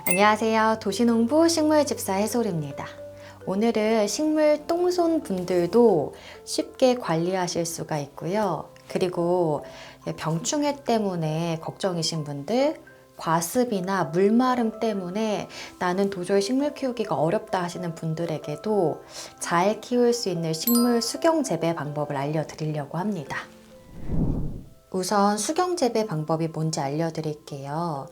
안녕하세요. 도시농부 식물집사 해솔입니다. 오늘은 식물 똥손 분들도 쉽게 관리하실 수가 있고요. 그리고 병충해 때문에 걱정이신 분들, 과습이나 물마름 때문에 나는 도저히 식물 키우기가 어렵다 하시는 분들에게도 잘 키울 수 있는 식물 수경 재배 방법을 알려드리려고 합니다. 우선 수경 재배 방법이 뭔지 알려드릴게요.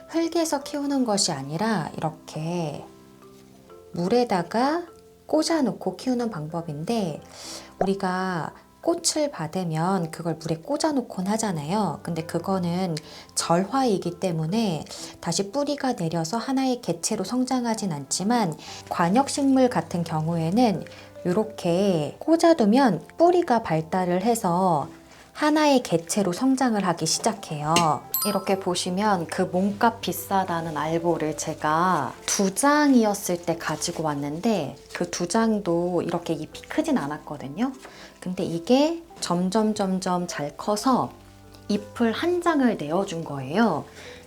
흙에서 키우는 것이 아니라 이렇게 물에다가 꽂아놓고 키우는 방법인데, 우리가 꽃을 받으면 그걸 물에 꽂아놓곤 하잖아요. 근데 그거는 절화이기 때문에 다시 뿌리가 내려서 하나의 개체로 성장하진 않지만, 관엽식물 같은 경우에는 이렇게 꽂아두면 뿌리가 발달을 해서 하나의 개체로 성장을 하기 시작해요. 이렇게 보시면 그 몸값 비싸다는 알보를 제가 2장이었을 때 가지고 왔는데, 그 2장도 이렇게 잎이 크진 않았거든요. 근데 이게 점점 잘 커서 잎을 1장을 내어준 거예요.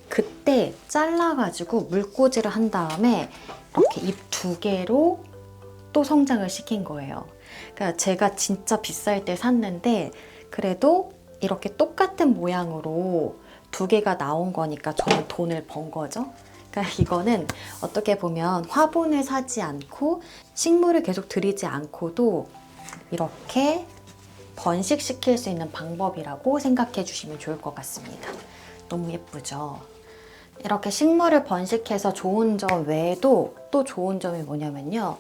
그때 잘라가지고 물꽂이를 한 다음에 이렇게 잎 2개로 또 성장을 시킨 거예요. 그러니까 제가 진짜 비쌀 때 샀는데 그래도 이렇게 똑같은 모양으로 2개가 나온 거니까 저는 돈을 번 거죠. 그러니까 이거는 어떻게 보면 화분을 사지 않고 식물을 계속 들이지 않고도 이렇게 번식시킬 수 있는 방법이라고 생각해 주시면 좋을 것 같습니다. 너무 예쁘죠? 이렇게 식물을 번식해서 좋은 점 외에도 또 좋은 점이 뭐냐면요.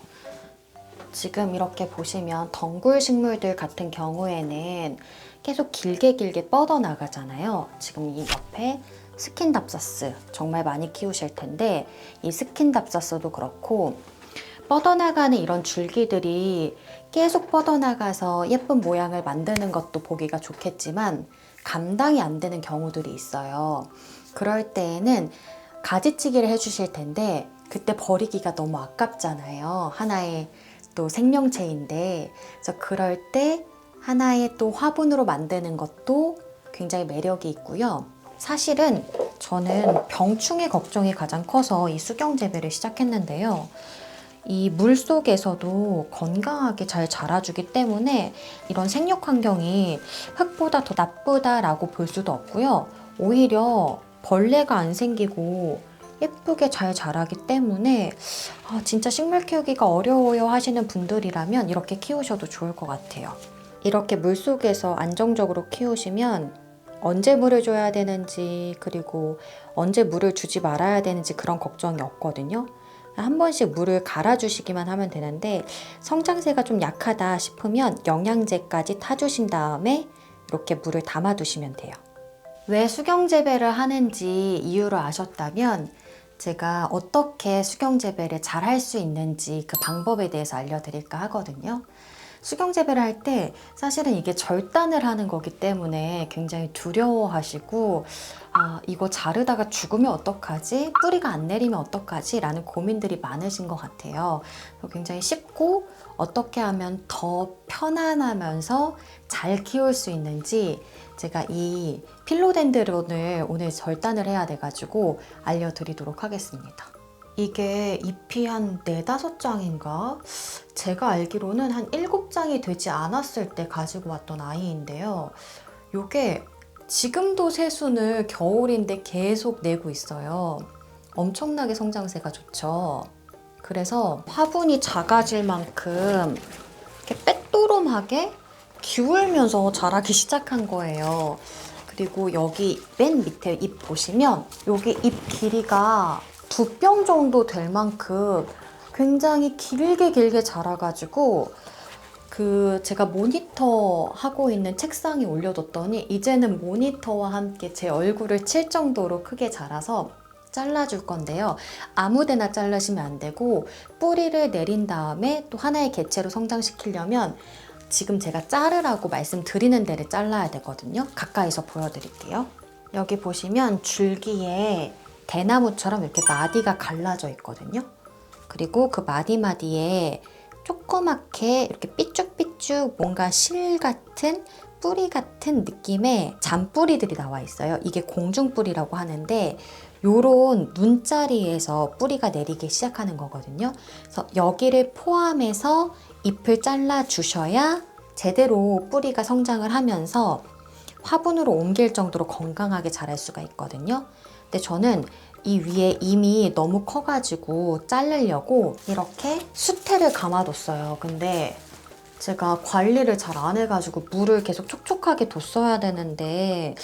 지금 이렇게 보시면 덩굴 식물들 같은 경우에는 계속 길게 뻗어나가잖아요. 지금 이 옆에 스킨답사스 정말 많이 키우실 텐데, 이 스킨답사스도 그렇고 뻗어나가는 이런 줄기들이 계속 뻗어나가서 예쁜 모양을 만드는 것도 보기가 좋겠지만 감당이 안 되는 경우들이 있어요. 그럴 때에는 가지치기를 해주실 텐데, 그때 버리기가 너무 아깝잖아요. 하나의 또 생명체인데, 그래서 그럴 때 하나의 또 화분으로 만드는 것도 굉장히 매력이 있고요. 사실은 저는 병충해 걱정이 가장 커서 이 수경 재배를 시작했는데요. 이 물 속에서도 건강하게 잘 자라주기 때문에 이런 생육 환경이 흙보다 더 나쁘다라고 볼 수도 없고요. 오히려 벌레가 안 생기고 예쁘게 잘 자라기 때문에 진짜 식물 키우기가 어려워요 하시는 분들이라면 이렇게 키우셔도 좋을 것 같아요. 이렇게 물속에서 안정적으로 키우시면 언제 물을 줘야 되는지, 그리고 언제 물을 주지 말아야 되는지 그런 걱정이 없거든요. 한 번씩 물을 갈아주시기만 하면 되는데, 성장세가 좀 약하다 싶으면 영양제까지 타주신 다음에 이렇게 물을 담아두시면 돼요. 왜 수경 재배를 하는지 이유를 아셨다면 제가 어떻게 수경 재배를 잘 할 수 있는지 그 방법에 대해서 알려드릴까 하거든요. 수경 재배를 할 때 사실은 이게 절단을 하는 거기 때문에 굉장히 두려워하시고, 이거 자르다가 죽으면 어떡하지? 뿌리가 안 내리면 어떡하지? 라는 고민들이 많으신 것 같아요. 굉장히 쉽고 어떻게 하면 더 편안하면서 잘 키울 수 있는지 제가 이 필로덴드론을 오늘 절단을 해야 돼가지고 알려드리도록 하겠습니다. 이게 잎이 한 4-5장인가? 제가 알기로는 한 7장이 되지 않았을 때 가지고 왔던 아이인데요. 요게 지금도 새순을 겨울인데 계속 내고 있어요. 엄청나게 성장세가 좋죠. 그래서 화분이 작아질 만큼 이렇게 빼또름하게 기울면서 자라기 시작한 거예요. 그리고 여기 맨 밑에 잎 보시면 여기 잎 길이가 2뼘 정도 될 만큼 굉장히 길게 자라가지고 제가 모니터 하고 있는 책상에 올려뒀더니 이제는 모니터와 함께 제 얼굴을 칠 정도로 크게 자라서 잘라줄 건데요. 아무데나 자르시면 안 되고 뿌리를 내린 다음에 또 하나의 개체로 성장시키려면 지금 제가 자르라고 말씀드리는 데를 잘라야 되거든요. 가까이서 보여드릴게요. 여기 보시면 줄기에 대나무처럼 이렇게 마디가 갈라져 있거든요. 그리고 그 마디마디에 조그맣게 이렇게 삐쭉삐쭉 뭔가 실 같은 뿌리 같은 느낌의 잔뿌리들이 나와 있어요. 이게 공중뿌리라고 하는데 요런 눈자리에서 뿌리가 내리기 시작하는 거거든요. 그래서 여기를 포함해서 잎을 잘라 주셔야 제대로 뿌리가 성장을 하면서 화분으로 옮길 정도로 건강하게 자랄 수가 있거든요. 근데 저는 이 위에 이미 너무 커가지고 자르려고 이렇게 수태를 감아뒀어요. 근데 제가 관리를 잘 안 해가지고 물을 계속 촉촉하게 뒀어야 되는데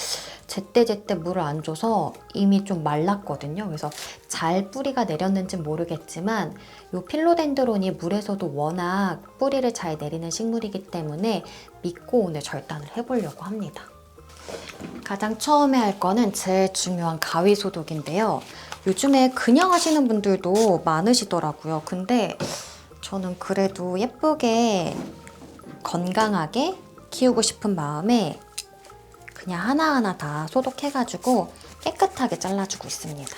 제때제때 물을 안 줘서 이미 좀 말랐거든요. 그래서 잘 뿌리가 내렸는지 모르겠지만 이 필로덴드론이 물에서도 워낙 뿌리를 잘 내리는 식물이기 때문에 믿고 오늘 절단을 해보려고 합니다. 가장 처음에 할 거는 제일 중요한 가위 소독인데요. 요즘에 그냥 하시는 분들도 많으시더라고요. 근데 저는 그래도 예쁘게 건강하게 키우고 싶은 마음에 그냥 하나하나 다 소독해가지고 깨끗하게 잘라주고 있습니다.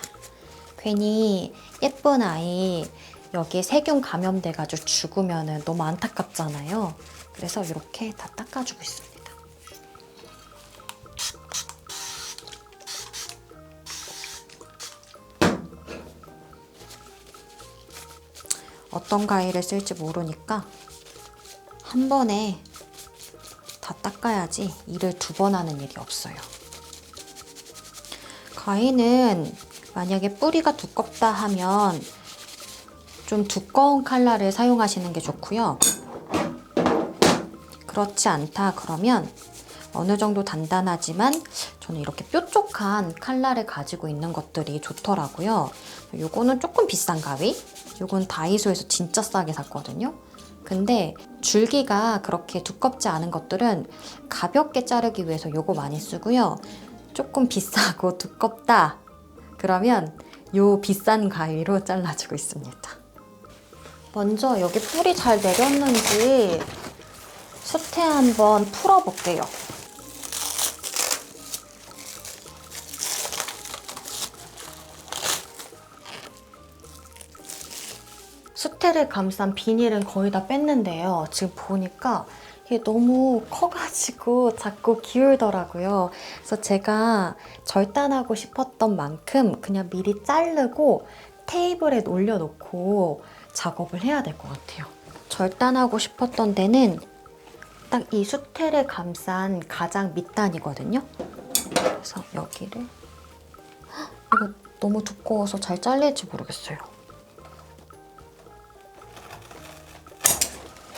괜히 예쁜 아이 여기에 세균 감염돼가지고 죽으면 너무 안타깝잖아요. 그래서 이렇게 다 닦아주고 있습니다. 어떤 가위를 쓸지 모르니까 한 번에 다 닦아야지 일을 2번 하는 일이 없어요. 가위는 만약에 뿌리가 두껍다 하면 좀 두꺼운 칼날을 사용하시는 게 좋고요. 그렇지 않다 그러면 어느 정도 단단하지만 저는 이렇게 뾰족한 칼날을 가지고 있는 것들이 좋더라고요. 요거는 조금 비싼 가위, 요건 다이소에서 진짜 싸게 샀거든요. 근데 줄기가 그렇게 두껍지 않은 것들은 가볍게 자르기 위해서 요거 많이 쓰고요. 조금 비싸고 두껍다 그러면 요 비싼 가위로 잘라주고 있습니다. 먼저 여기 뿌리 잘 내렸는지 수태 한번 풀어볼게요. 수태를 감싼 비닐은 거의 다 뺐는데요. 지금 보니까 이게 너무 커가지고 자꾸 기울더라고요. 그래서 제가 절단하고 싶었던 만큼 그냥 미리 자르고 테이블에 올려놓고 작업을 해야 될 것 같아요. 절단하고 싶었던 데는 딱 이 수태를 감싼 가장 밑단이거든요. 그래서 여기를 이거 너무 두꺼워서 잘 잘릴지 모르겠어요.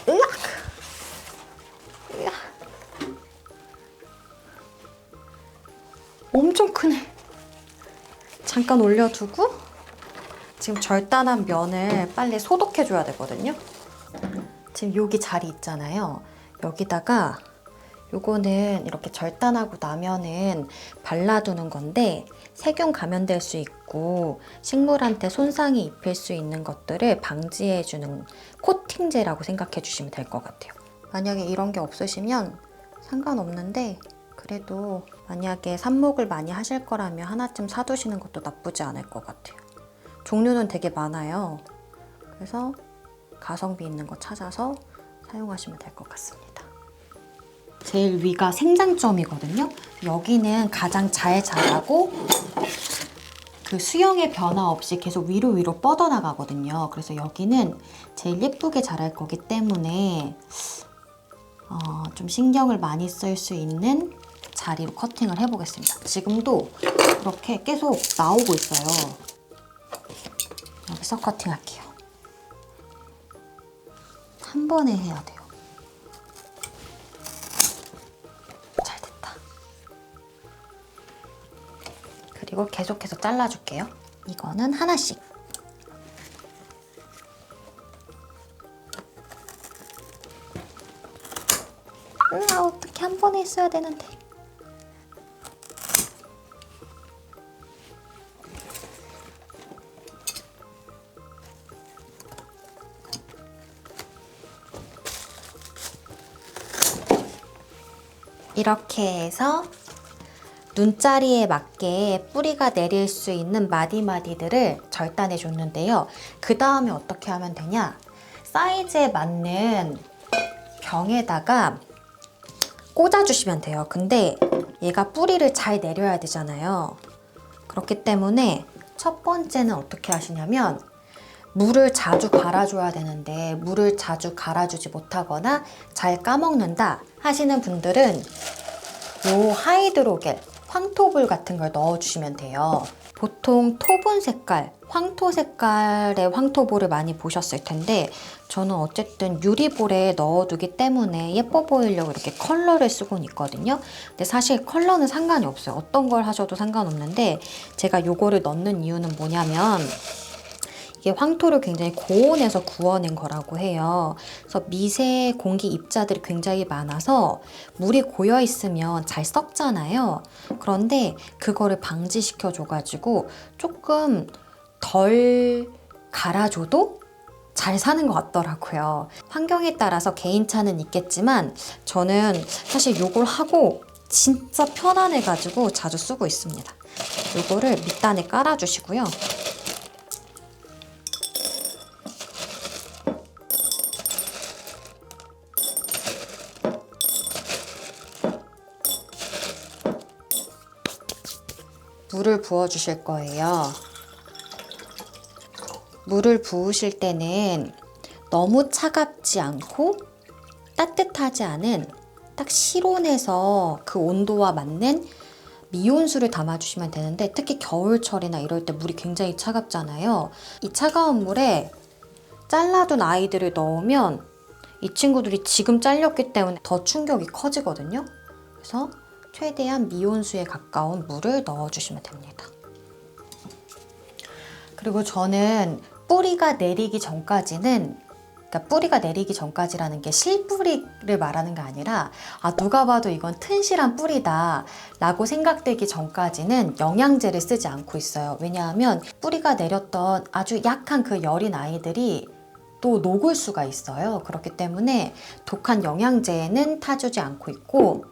으악! 으악! 엄청 크네. 잠깐 올려두고 지금 절단한 면을 빨리 소독해줘야 되거든요. 지금 여기 자리 있잖아요. 여기다가 요거는 이렇게 절단하고 나면은 발라두는 건데 세균 감염될 수 있고 식물한테 손상이 입힐 수 있는 것들을 방지해주는 코팅제라고 생각해 주시면 될 것 같아요. 만약에 이런 게 없으시면 상관없는데 그래도 만약에 삽목을 많이 하실 거라면 하나쯤 사두시는 것도 나쁘지 않을 것 같아요. 종류는 되게 많아요. 그래서 가성비 있는 거 찾아서 사용하시면 될 것 같습니다. 제일 위가 생장점이거든요. 여기는 가장 잘 자라고 그 수영의 변화 없이 계속 위로 뻗어나가거든요. 그래서 여기는 제일 예쁘게 자랄 거기 때문에 좀 신경을 많이 쓸 수 있는 자리로 커팅을 해보겠습니다. 지금도 이렇게 계속 나오고 있어요. 여기서 커팅할게요. 한 번에 해야 돼요. 잘 됐다. 그리고 계속해서 잘라줄게요. 이거는 하나씩. 어떻게 한 번에 했어야 되는데. 이렇게 해서 눈자리에 맞게 뿌리가 내릴 수 있는 마디마디들을 절단해 줬는데요. 그 다음에 어떻게 하면 되냐? 사이즈에 맞는 병에다가 꽂아주시면 돼요. 근데 얘가 뿌리를 잘 내려야 되잖아요. 그렇기 때문에 첫 번째는 어떻게 하시냐면 물을 자주 갈아줘야 되는데 물을 자주 갈아주지 못하거나 잘 까먹는다 하시는 분들은 요 하이드로겔, 황토볼 같은 걸 넣어주시면 돼요. 보통 토분 색깔, 황토 색깔의 황토볼을 많이 보셨을 텐데 저는 어쨌든 유리볼에 넣어두기 때문에 예뻐 보이려고 이렇게 컬러를 쓰곤 있거든요. 근데 사실 컬러는 상관이 없어요. 어떤 걸 하셔도 상관없는데 제가 요거를 넣는 이유는 뭐냐면 이게 황토를 굉장히 고온에서 구워낸 거라고 해요. 그래서 미세 공기 입자들이 굉장히 많아서 물이 고여 있으면 잘 썩잖아요. 그런데 그거를 방지시켜 줘가지고 조금 덜 갈아줘도 잘 사는 것 같더라고요. 환경에 따라서 개인차는 있겠지만 저는 사실 요걸 하고 진짜 편안해가지고 자주 쓰고 있습니다. 요거를 밑단에 깔아주시고요. 물을 부어 주실 거예요. 물을 부으실 때는 너무 차갑지 않고 따뜻하지 않은 딱 실온에서 그 온도와 맞는 미온수를 담아주시면 되는데 특히 겨울철이나 이럴 때 물이 굉장히 차갑잖아요. 이 차가운 물에 잘라둔 아이들을 넣으면 이 친구들이 지금 잘렸기 때문에 더 충격이 커지거든요. 그래서 최대한 미온수에 가까운 물을 넣어주시면 됩니다. 그리고 저는 뿌리가 내리기 전까지는, 그러니까 뿌리가 내리기 전까지라는 게 실뿌리를 말하는 게 아니라 누가 봐도 이건 튼실한 뿌리다 라고 생각되기 전까지는 영양제를 쓰지 않고 있어요. 왜냐하면 뿌리가 내렸던 아주 약한 그 여린 아이들이 또 녹을 수가 있어요. 그렇기 때문에 독한 영양제는 타주지 않고 있고,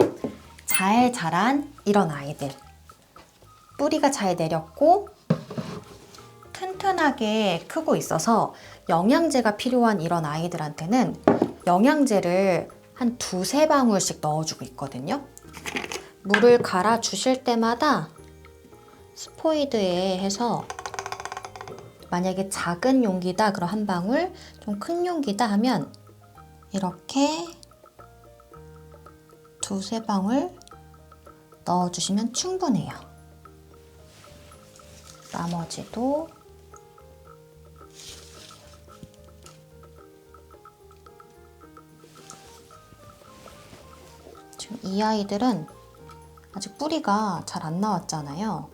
잘 자란 이런 아이들, 뿌리가 잘 내렸고 튼튼하게 크고 있어서 영양제가 필요한 이런 아이들한테는 영양제를 한 2~3방울씩 넣어주고 있거든요. 물을 갈아 주실 때마다 스포이드에 해서 만약에 작은 용기다 그럼 1방울, 좀 큰 용기다 하면 이렇게 2~3방울 넣어주시면 충분해요. 나머지도 지금 이 아이들은 아직 뿌리가 잘 안 나왔잖아요.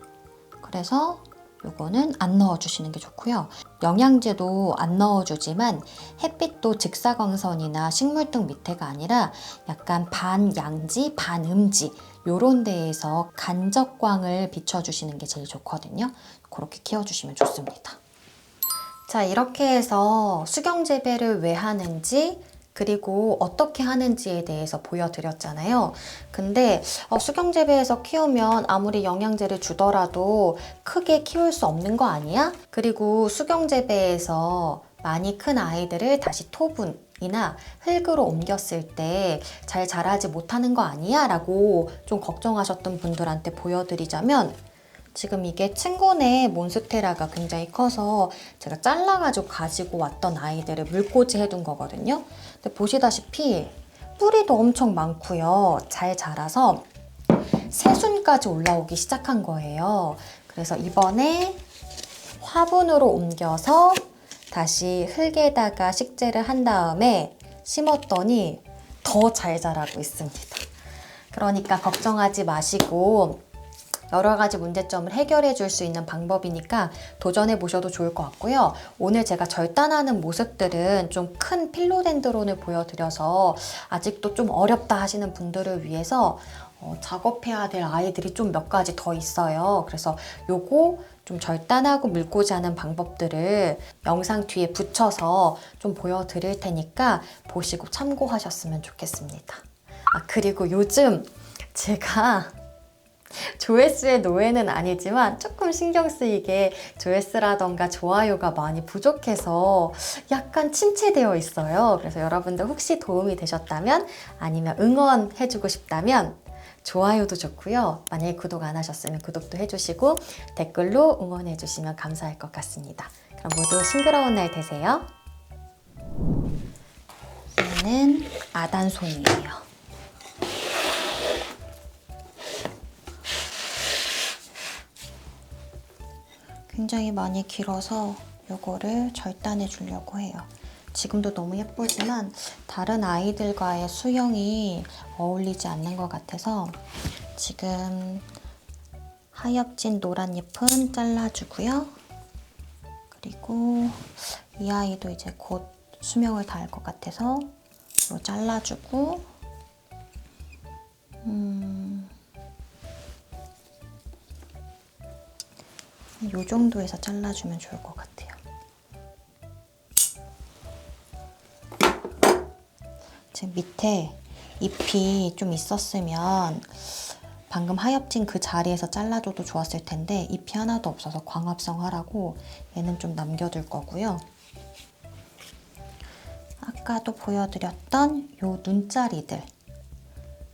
그래서 요거는 안 넣어주시는 게 좋고요. 영양제도 안 넣어주지만 햇빛도 직사광선이나 식물등 밑에가 아니라 약간 반양지, 반음지 요런 데에서 간접광을 비춰주시는 게 제일 좋거든요. 그렇게 키워주시면 좋습니다. 자, 이렇게 해서 수경재배를 왜 하는지 그리고 어떻게 하는지에 대해서 보여드렸잖아요. 근데 수경재배에서 키우면 아무리 영양제를 주더라도 크게 키울 수 없는 거 아니야? 그리고 수경재배에서 많이 큰 아이들을 다시 토분이나 흙으로 옮겼을 때 잘 자라지 못하는 거 아니야? 라고 좀 걱정하셨던 분들한테 보여드리자면 지금 이게 층곤의 몬스테라가 굉장히 커서 제가 잘라가지고 가지고 왔던 아이들을 물꽂이 해둔 거거든요. 근데 보시다시피 뿌리도 엄청 많고요. 잘 자라서 새순까지 올라오기 시작한 거예요. 그래서 이번에 화분으로 옮겨서 다시 흙에다가 식재를 한 다음에 심었더니 더 잘 자라고 있습니다. 그러니까 걱정하지 마시고 여러 가지 문제점을 해결해 줄 수 있는 방법이니까 도전해 보셔도 좋을 것 같고요. 오늘 제가 절단하는 모습들은 좀 큰 필로덴드론을 보여드려서 아직도 좀 어렵다 하시는 분들을 위해서 작업해야 될 아이들이 좀 몇 가지 더 있어요. 그래서 요거 좀 절단하고 물꽂이하는 방법들을 영상 뒤에 붙여서 좀 보여드릴 테니까 보시고 참고하셨으면 좋겠습니다. 그리고 요즘 제가 조회수의 노예는 아니지만 조금 신경 쓰이게 조회수라던가 좋아요가 많이 부족해서 약간 침체되어 있어요. 그래서 여러분들 혹시 도움이 되셨다면 아니면 응원해주고 싶다면 좋아요도 좋고요. 만약에 구독 안 하셨으면 구독도 해주시고 댓글로 응원해주시면 감사할 것 같습니다. 그럼 모두 싱그러운 날 되세요. 얘는 아단송이에요. 굉장히 많이 길어서 요거를 절단해 주려고 해요. 지금도 너무 예쁘지만 다른 아이들과의 수영이 어울리지 않는 것 같아서 지금 하엽진 노란 잎은 잘라주고요. 그리고 이 아이도 이제 곧 수명을 다할 것 같아서 이거 잘라주고 이 정도에서 잘라주면 좋을 것 같아요. 지금 밑에 잎이 좀 있었으면 방금 하엽진 그 자리에서 잘라줘도 좋았을 텐데 잎이 하나도 없어서 광합성 하라고 얘는 좀 남겨둘 거고요. 아까도 보여드렸던 요 눈자리들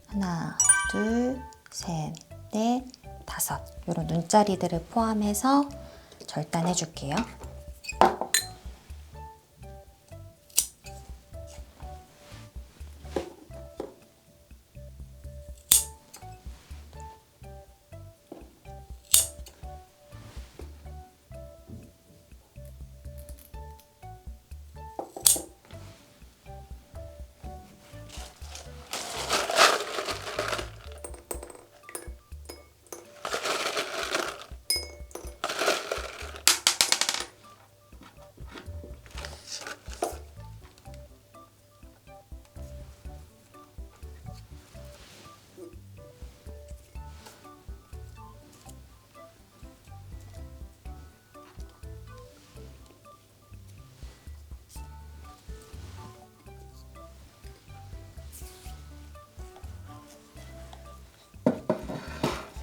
하나, 둘, 셋, 넷, 다섯 요런 눈자리들을 포함해서 절단해 줄게요.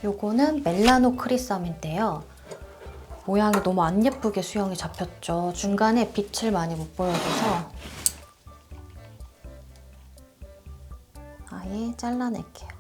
요거는 멜라노 크리썸인데요. 모양이 너무 안 예쁘게 수영이 잡혔죠. 중간에 빛을 많이 못 보여줘서 아예 잘라낼게요.